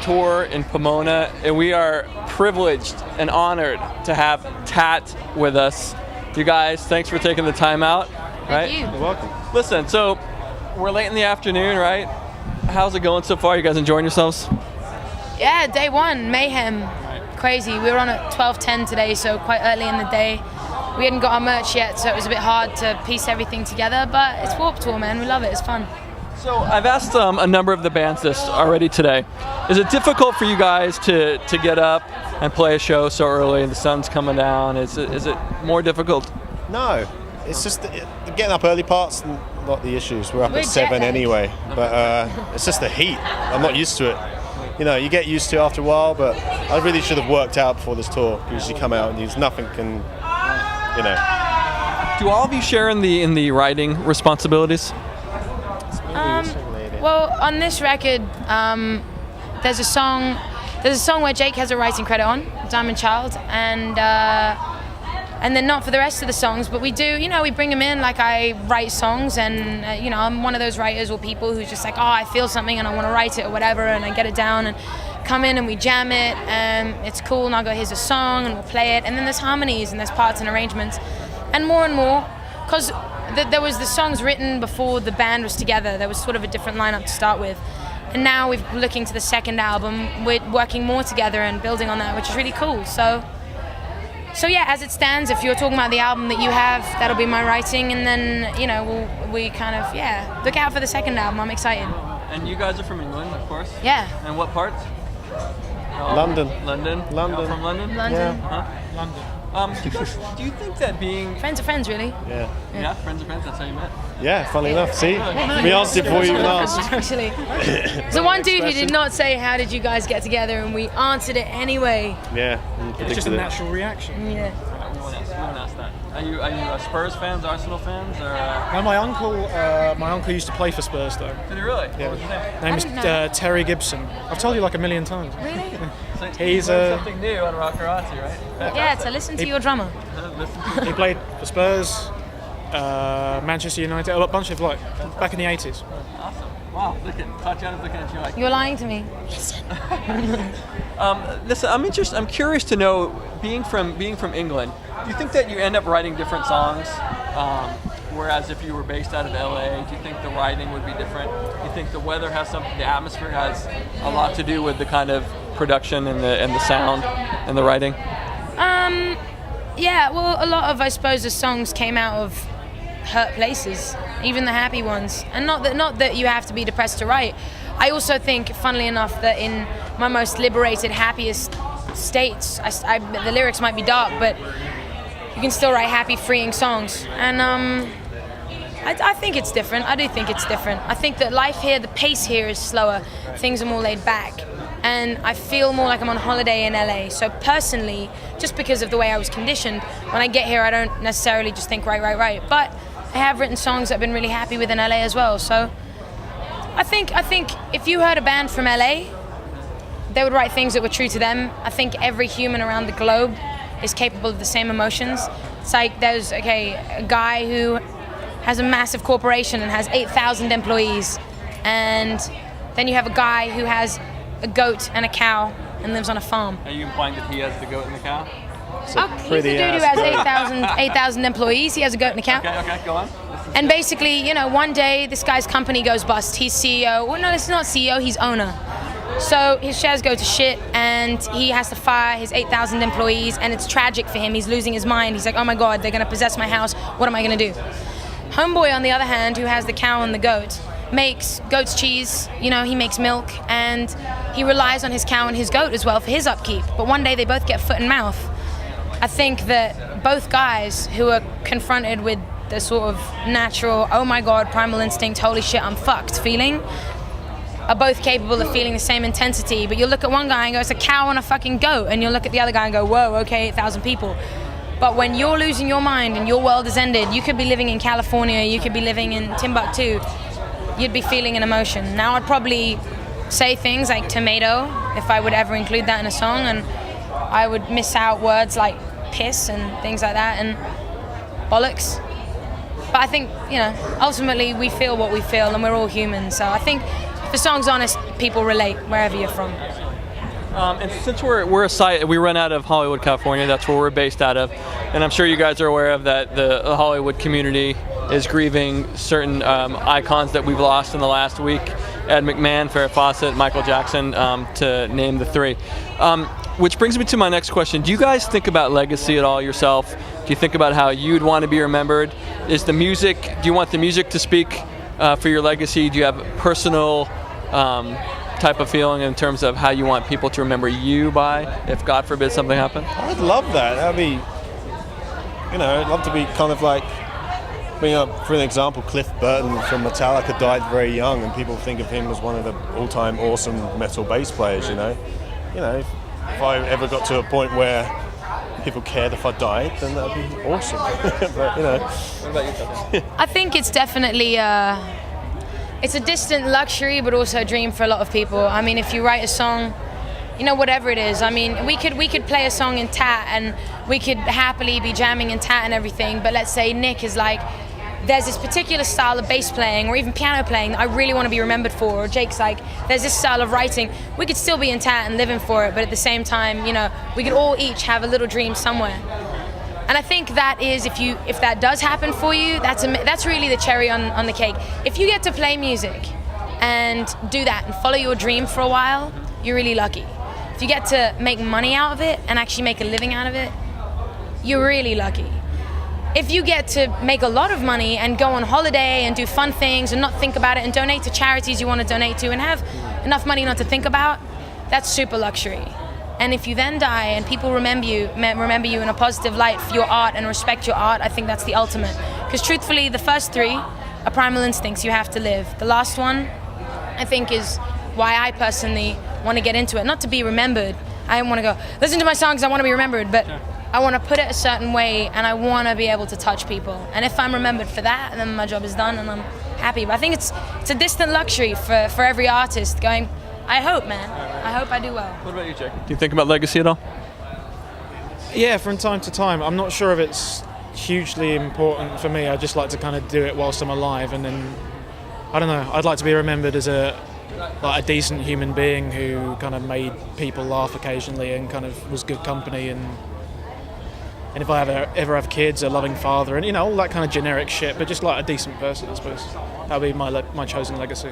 tour in Pomona, and we are privileged and honored to have Tat with us. You guys, thanks for taking the time out. Right? Thank you. You're welcome. Listen, so we're late in the afternoon, right? How's it going so far? You guys enjoying yourselves? Yeah, day one, mayhem. Crazy. We were on at 12:10 today, so quite early in the day. We hadn't got our merch yet, so it was a bit hard to piece everything together, but it's Warped Tour, man. We love it. It's fun. So I've asked a number of the bands this already today. Is it difficult for you guys to get up and play a show so early and the sun's coming down? Is it more difficult? No, it's just the getting up early part's not the issues. We're up We're at 7 jet-lagged. anyway, but it's just the heat. I'm not used to it. You know, you get used to it after a while, but I really should have worked out before this tour, because you come out and nothing can, you know. Do all of you share in the writing responsibilities? Well, on this record, there's a song where Jake has a writing credit on, Diamond Child, and then not for the rest of the songs, but we do, we bring him in. Like, I write songs, and I'm one of those writers or people who's just like, oh, I feel something and I want to write it or whatever, and I get it down and come in and we jam it, and it's cool, and I'll go, here's a song, and we'll play it, and then there's harmonies and there's parts and arrangements, and more, because there was the songs written before the band was together. There was sort of a different lineup to start with, and now we're looking to the second album, we're working more together and building on that, which is really cool. So yeah, as it stands, if you're talking about the album that you have, that'll be my writing, and then we kind of look out for the second album. I'm excited. And you guys are from England, of course. Yeah. And what part? London. London. London. Y'all from London? London. Huh? London. Do you think that being Friends are friends, really. Yeah. friends of friends? That's how you met. Yeah, funny enough. See? We answered it before you even asked. Actually. So one dude who did not say, how did you guys get together? And we answered it anyway. Yeah. It's just a natural reaction. Yeah. We won't ask that. Are you Spurs fans, Arsenal fans, or? No, my uncle used to play for Spurs though. Did he really? Yeah. What was his name? Name is didn't know. Terry Gibson. I've told you like a million times. Really? So He's you learned something new on Rockerati, right? Yeah, to listen to your drummer. Listen. He played for Spurs, Manchester United, a bunch of back in the 80s. Awesome. Wow, Tatiana's looking at you like. You're lying to me. Listen, I'm curious to know, being from England, do you think that you end up writing different songs? Whereas if you were based out of LA, do you think the writing would be different? Do you think the weather has something, the atmosphere has a lot to do with the kind of production and the sound and the writing? Yeah, well, a lot of, I suppose, the songs came out of hurt places, even the happy ones. And not that you have to be depressed to write. I also think, funnily enough, that in my most liberated, happiest states, the lyrics might be dark, but you can still write happy, freeing songs. And I think it's different. I do think it's different. I think that life here, the pace here is slower. Things are more laid back. And I feel more like I'm on holiday in LA. So personally, just because of the way I was conditioned, when I get here, I don't necessarily just think right. But I have written songs that I've been really happy with in LA as well. So I think if you heard a band from LA, they would write things that were true to them. I think every human around the globe is capable of the same emotions. It's like there's a guy who has a massive corporation and has 8,000 employees, and then you have a guy who has a goat and a cow and lives on a farm. Are you implying that he has the goat and the cow? It's a He's the pretty dude who ass has 8,000 employees. He has a goat and a cow. Okay, go on. And basically, one day this guy's company goes bust. He's CEO. Well, no, it's not CEO. He's owner. So his shares go to shit, and he has to fire his 8,000 employees, and it's tragic for him. He's losing his mind. He's like, oh my God, they're gonna possess my house. What am I gonna do? Homeboy, on the other hand, who has the cow and the goat, makes goat's cheese. He makes milk, and he relies on his cow and his goat as well for his upkeep. But one day they both get foot and mouth. I think that both guys who are confronted with the sort of natural, oh my God, primal instinct, holy shit, I'm fucked feeling, are both capable of feeling the same intensity. But you'll look at one guy and go, it's a cow and a fucking goat. And you'll look at the other guy and go, whoa, okay, 8,000 people. But when you're losing your mind and your world is ended, you could be living in California, you could be living in Timbuktu, you'd be feeling an emotion. Now I'd probably say things like tomato, if I would ever include that in a song, and I would miss out words like piss and things like that, and bollocks. But I think, ultimately we feel what we feel, and we're all human. So I think if the song's honest, people relate wherever you're from. And since we're a site, we run out of Hollywood, California. That's where we're based out of, and I'm sure you guys are aware of that. The Hollywood community is grieving certain icons that we've lost in the last week: Ed McMahon, Farrah Fawcett, Michael Jackson, to name the three. Which brings me to my next question: do you guys think about legacy at all yourself? Do you think about how you'd want to be remembered? Is the music? Do you want the music to speak for your legacy? Do you have personal type of feeling in terms of how you want people to remember you by, if God forbid something happened? I'd love that. That'd be, I'd love to be kind of like, bring up, for an example, Cliff Burton from Metallica died very young, and people think of him as one of the all-time awesome metal bass players, if I ever got to a point where people cared if I died, then that'd be awesome. But, What about you, Tatiana? I think it's definitely it's a distant luxury, but also a dream for a lot of people. I mean, if you write a song, whatever it is. I mean, we could play a song in tat, and we could happily be jamming in tat and everything. But let's say Nick is like, there's this particular style of bass playing or even piano playing that I really want to be remembered for. Or Jake's like, there's this style of writing. We could still be in tat and living for it, but at the same time, we could all each have a little dream somewhere. And I think that is, if that does happen for you, that's really the cherry on the cake. If you get to play music and do that and follow your dream for a while, you're really lucky. If you get to make money out of it and actually make a living out of it, you're really lucky. If you get to make a lot of money and go on holiday and do fun things and not think about it and donate to charities you want to donate to and have enough money not to think about, that's super luxury. And if you then die and people remember you in a positive light for your art and respect your art, I think that's the ultimate. Because truthfully, the first three are primal instincts you have to live. The last one, I think, is why I personally want to get into it. Not to be remembered. I don't want to go, listen to my songs, I want to be remembered, but I want to put it a certain way, and I want to be able to touch people. And if I'm remembered for that, then my job is done and I'm happy. But I think it's a distant luxury for every artist going, I hope, man. I hope I do well. What about you, Jake? Do you think about legacy at all? Yeah, from time to time. I'm not sure if it's hugely important for me. I just like to kind of do it whilst I'm alive, and then I don't know. I'd like to be remembered as a decent human being who kind of made people laugh occasionally and kind of was good company, and if I ever have kids, a loving father, and all that kind of generic shit, but just like a decent person, I suppose. That would be my chosen legacy.